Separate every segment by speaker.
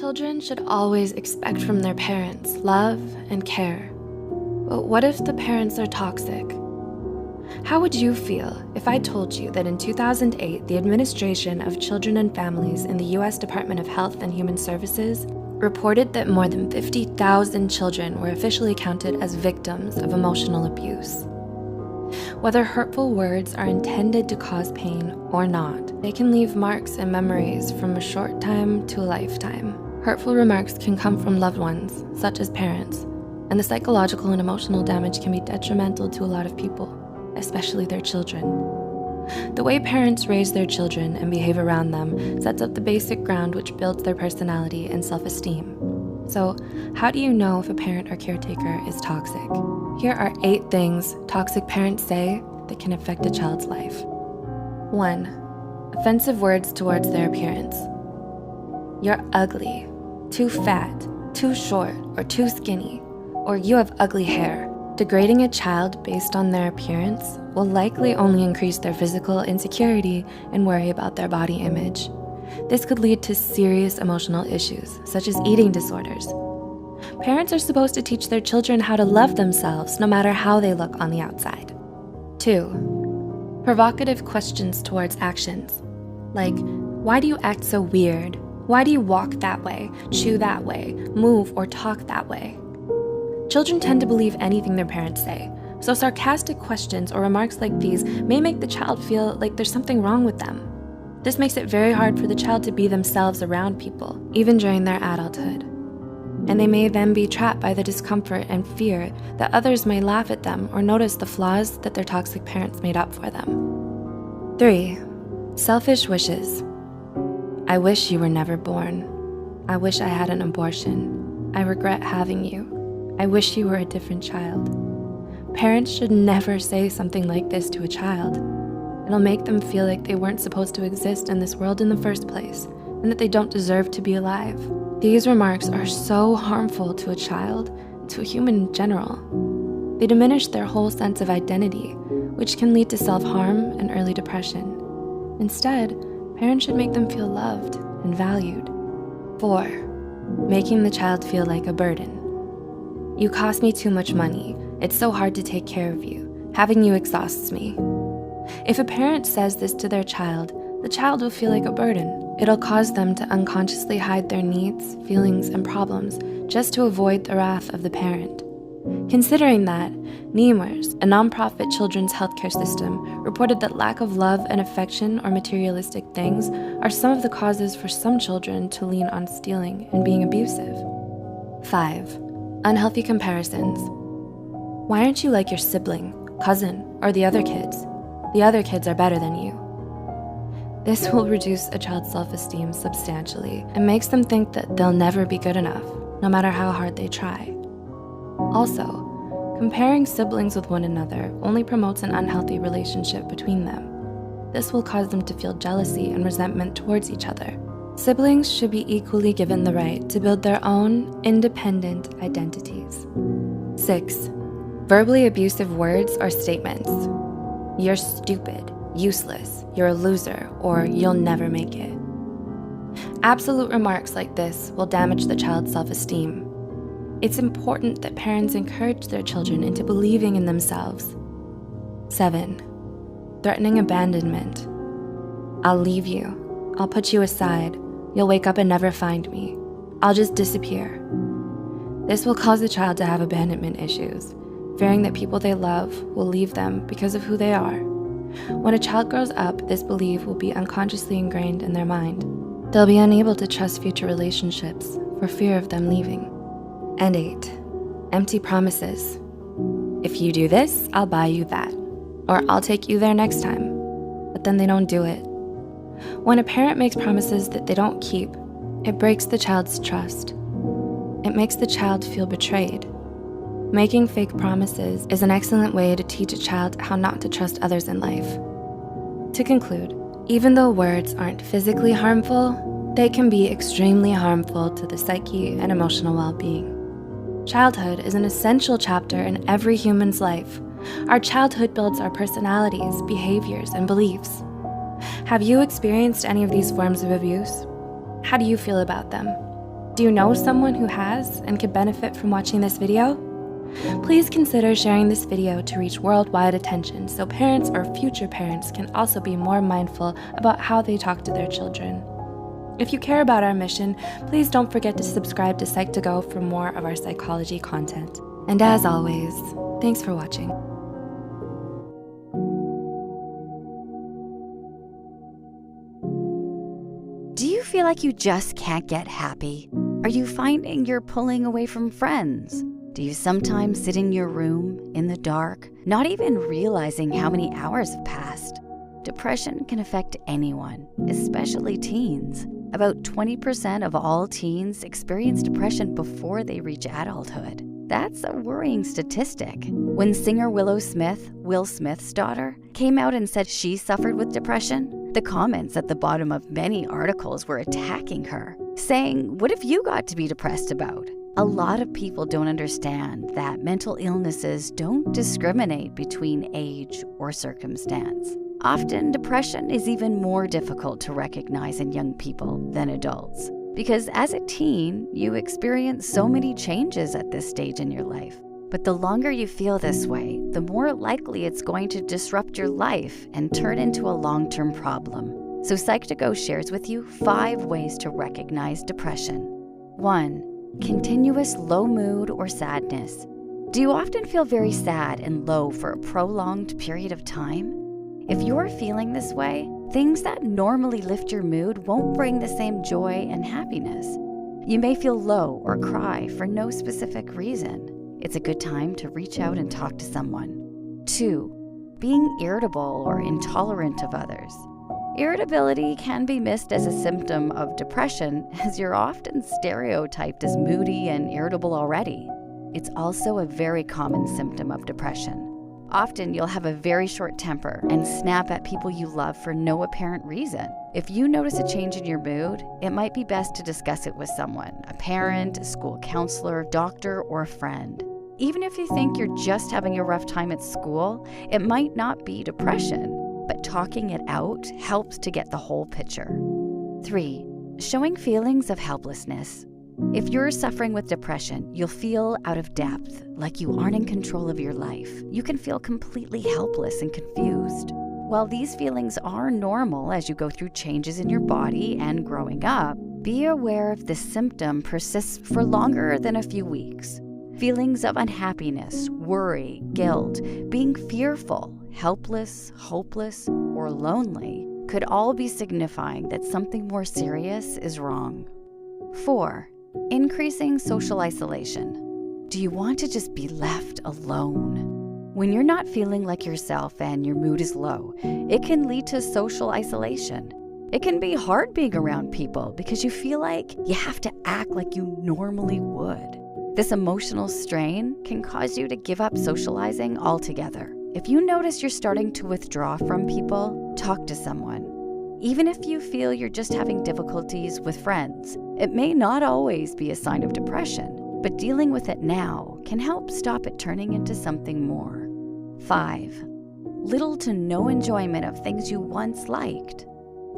Speaker 1: Children should always expect from their parents love and care. But what if the parents are toxic? How would you feel if I told you that in 2008, the Administration of Children and Families in the US Department of Health and Human Services reported that more than 50,000 children were officially counted as victims of emotional abuse? Whether hurtful words are intended to cause pain or not, they can leave marks and memories from a short time to a lifetime. Hurtful remarks can come from loved ones, such as parents, and the psychological and emotional damage can be detrimental to a lot of people, especially their children. The way parents raise their children and behave around them sets up the basic ground which builds their personality and self-esteem. So, how do you know if a parent or caretaker is toxic? Here are 8 things toxic parents say that can affect a child's life. 1. Offensive words towards their appearance. You're ugly, too fat, too short, or too skinny, or you have ugly hair. Degrading a child based on their appearance will likely only increase their physical insecurity and worry about their body image. This could lead to serious emotional issues, such as eating disorders. Parents are supposed to teach their children how to love themselves no matter how they look on the outside. 2. Provocative questions towards actions, like, why do you act so weird? Why do you walk that way, chew that way, move or talk that way? Children tend to believe anything their parents say, so sarcastic questions or remarks like these may make the child feel like there's something wrong with them. This makes it very hard for the child to be themselves around people, even during their adulthood. And they may then be trapped by the discomfort and fear that others may laugh at them or notice the flaws that their toxic parents made up for them. 3. Selfish wishes. I wish you were never born. I wish I had an abortion. I regret having you. I wish you were a different child. Parents should never say something like this to a child. It'll make them feel like they weren't supposed to exist in this world in the first place, and that they don't deserve to be alive. These remarks are so harmful to a child, to a human in general. They diminish their whole sense of identity, which can lead to self-harm and early depression. Instead, parents should make them feel loved and valued. 4. Making the child feel like a burden. You cost me too much money. It's so hard to take care of you. Having you exhausts me. If a parent says this to their child, the child will feel like a burden. It'll cause them to unconsciously hide their needs, feelings, and problems just to avoid the wrath of the parent. Considering that, Nemours, a nonprofit children's healthcare system, reported that lack of love and affection or materialistic things are some of the causes for some children to lean on stealing and being abusive. 5. Unhealthy comparisons. Why aren't you like your sibling, cousin, or the other kids? The other kids are better than you. This will reduce a child's self-esteem substantially and makes them think that they'll never be good enough, no matter how hard they try. Also, comparing siblings with one another only promotes an unhealthy relationship between them. This will cause them to feel jealousy and resentment towards each other. Siblings should be equally given the right to build their own independent identities. 6. Verbally abusive words or statements. You're stupid, useless, you're a loser, or you'll never make it. Absolute remarks like this will damage the child's self-esteem. It's important that parents encourage their children into believing in themselves. 7. Threatening abandonment. I'll leave you. I'll put you aside. You'll wake up and never find me. I'll just disappear. This will cause the child to have abandonment issues, fearing that people they love will leave them because of who they are. When a child grows up, this belief will be unconsciously ingrained in their mind. They'll be unable to trust future relationships for fear of them leaving. And 8. Empty promises. If you do this, I'll buy you that, or I'll take you there next time, but then they don't do it. When a parent makes promises that they don't keep, it breaks the child's trust. It makes the child feel betrayed. Making fake promises is an excellent way to teach a child how not to trust others in life. To conclude, even though words aren't physically harmful, they can be extremely harmful to the psyche and emotional well-being. Childhood is an essential chapter in every human's life. Our childhood builds our personalities, behaviors, and beliefs. Have you experienced any of these forms of abuse? How do you feel about them? Do you know someone who has and could benefit from watching this video? Please consider sharing this video to reach worldwide attention so parents or future parents can also be more mindful about how they talk to their children. If you care about our mission, please don't forget to subscribe to Psych2Go for more of our psychology content. And as always, thanks for watching.
Speaker 2: Do you feel like you just can't get happy? Are you finding you're pulling away from friends? Do you sometimes sit in your room, in the dark, not even realizing how many hours have passed? Depression can affect anyone, especially teens. About 20% of all teens experience depression before they reach adulthood. That's a worrying statistic. When singer Willow Smith, Will Smith's daughter, came out and said she suffered with depression, the comments at the bottom of many articles were attacking her, saying, "What have you got to be depressed about?" A lot of people don't understand that mental illnesses don't discriminate between age or circumstance. Often, depression is even more difficult to recognize in young people than adults, because as a teen, you experience so many changes at this stage in your life. But the longer you feel this way, the more likely it's going to disrupt your life and turn into a long-term problem. So Psych2Go shares with you 5 ways to recognize depression. 1. Continuous low mood or sadness. Do you often feel very sad and low for a prolonged period of time? If you're feeling this way, things that normally lift your mood won't bring the same joy and happiness. You may feel low or cry for no specific reason. It's a good time to reach out and talk to someone. 2. Being irritable or intolerant of others. Irritability can be missed as a symptom of depression, as you're often stereotyped as moody and irritable already. It's also a very common symptom of depression. Often you'll have a very short temper and snap at people you love for no apparent reason. If you notice a change in your mood, it might be best to discuss it with someone, a parent, a school counselor, doctor, or a friend. Even if you think you're just having a rough time at school, it might not be depression. But talking it out helps to get the whole picture. 3. Showing feelings of helplessness. If you're suffering with depression, you'll feel out of depth, like you aren't in control of your life. You can feel completely helpless and confused. While these feelings are normal as you go through changes in your body and growing up, be aware if this symptom persists for longer than a few weeks. Feelings of unhappiness, worry, guilt, being fearful, helpless, hopeless, or lonely could all be signifying that something more serious is wrong. 4. Increasing social isolation. Do you want to just be left alone? When you're not feeling like yourself and your mood is low, it can lead to social isolation. It can be hard being around people because you feel like you have to act like you normally would. This emotional strain can cause you to give up socializing altogether. If you notice you're starting to withdraw from people, talk to someone. Even if you feel you're just having difficulties with friends, it may not always be a sign of depression, but dealing with it now can help stop it turning into something more. 5. Little to no enjoyment of things you once liked.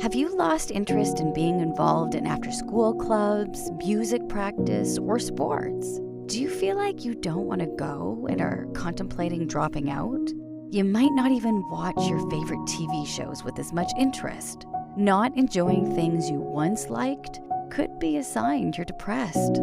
Speaker 2: Have you lost interest in being involved in after-school clubs, music practice, or sports? Do you feel like you don't want to go and are contemplating dropping out? You might not even watch your favorite TV shows with as much interest. Not enjoying things you once liked could be a sign you're depressed.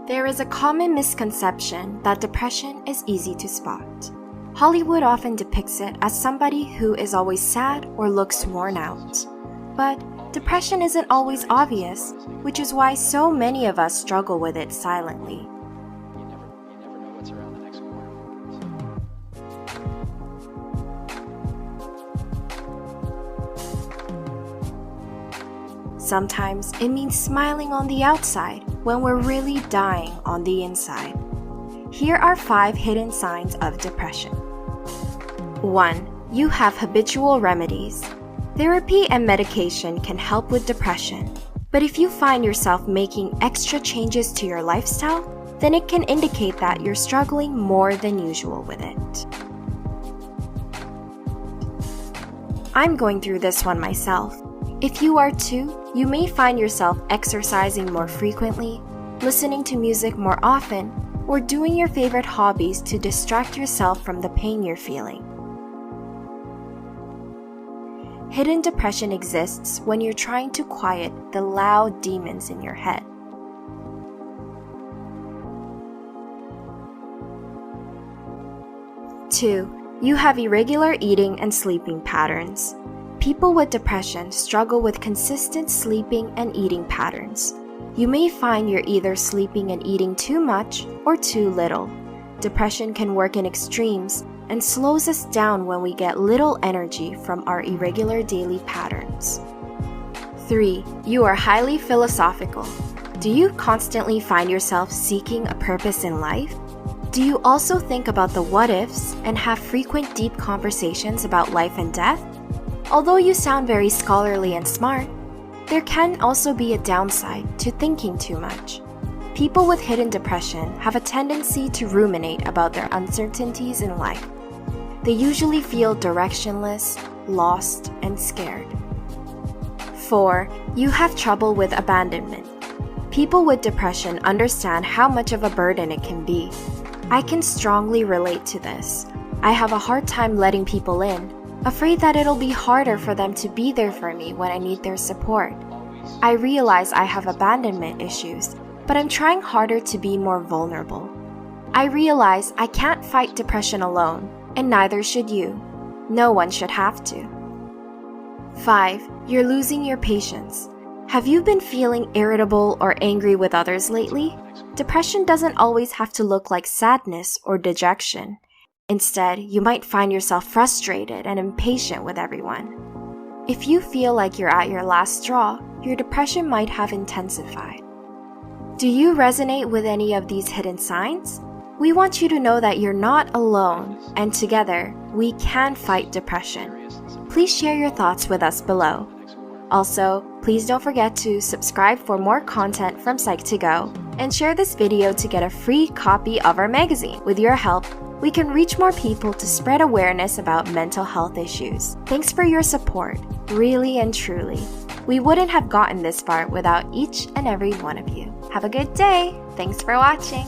Speaker 3: There is a common misconception that depression is easy to spot. Hollywood often depicts it as somebody who is always sad or looks worn out. But depression isn't always obvious, which is why so many of us struggle with it silently.
Speaker 4: You never know what's around the next corner.
Speaker 3: Sometimes it means smiling on the outside when we're really dying on the inside. Here are 5 hidden signs of depression. 1. You have habitual remedies. Therapy and medication can help with depression, but if you find yourself making extra changes to your lifestyle, then it can indicate that you're struggling more than usual with it. I'm going through this one myself. If you are too, you may find yourself exercising more frequently, listening to music more often, or doing your favorite hobbies to distract yourself from the pain you're feeling. Hidden depression exists when you're trying to quiet the loud demons in your head. Two, you have irregular eating and sleeping patterns. People with depression struggle with consistent sleeping and eating patterns. You may find you're either sleeping and eating too much or too little. Depression can work in extremes and slows us down when we get little energy from our irregular daily patterns. 3. You are highly philosophical. Do you constantly find yourself seeking a purpose in life? Do you also think about the what-ifs and have frequent deep conversations about life and death? Although you sound very scholarly and smart, there can also be a downside to thinking too much. People with hidden depression have a tendency to ruminate about their uncertainties in life. They usually feel directionless, lost, and scared. 4. You have trouble with abandonment. People with depression understand how much of a burden it can be. I can strongly relate to this. I have a hard time letting people in, afraid that it'll be harder for them to be there for me when I need their support. I realize I have abandonment issues, but I'm trying harder to be more vulnerable. I realize I can't fight depression alone, and neither should you. No one should have to. 5. You're losing your patience. Have you been feeling irritable or angry with others lately? Depression doesn't always have to look like sadness or dejection. Instead, you might find yourself frustrated and impatient with everyone. If you feel like you're at your last straw, your depression might have intensified. Do you resonate with any of these hidden signs? We want you to know that you're not alone, and together, we can fight depression. Please share your thoughts with us below. Also, please don't forget to subscribe for more content from Psych2Go and share this video to get a free copy of our magazine. With your help, we can reach more people to spread awareness about mental health issues. Thanks for your support, really and truly. We wouldn't have gotten this far without each and every one of you. Have a good day. Thanks for watching.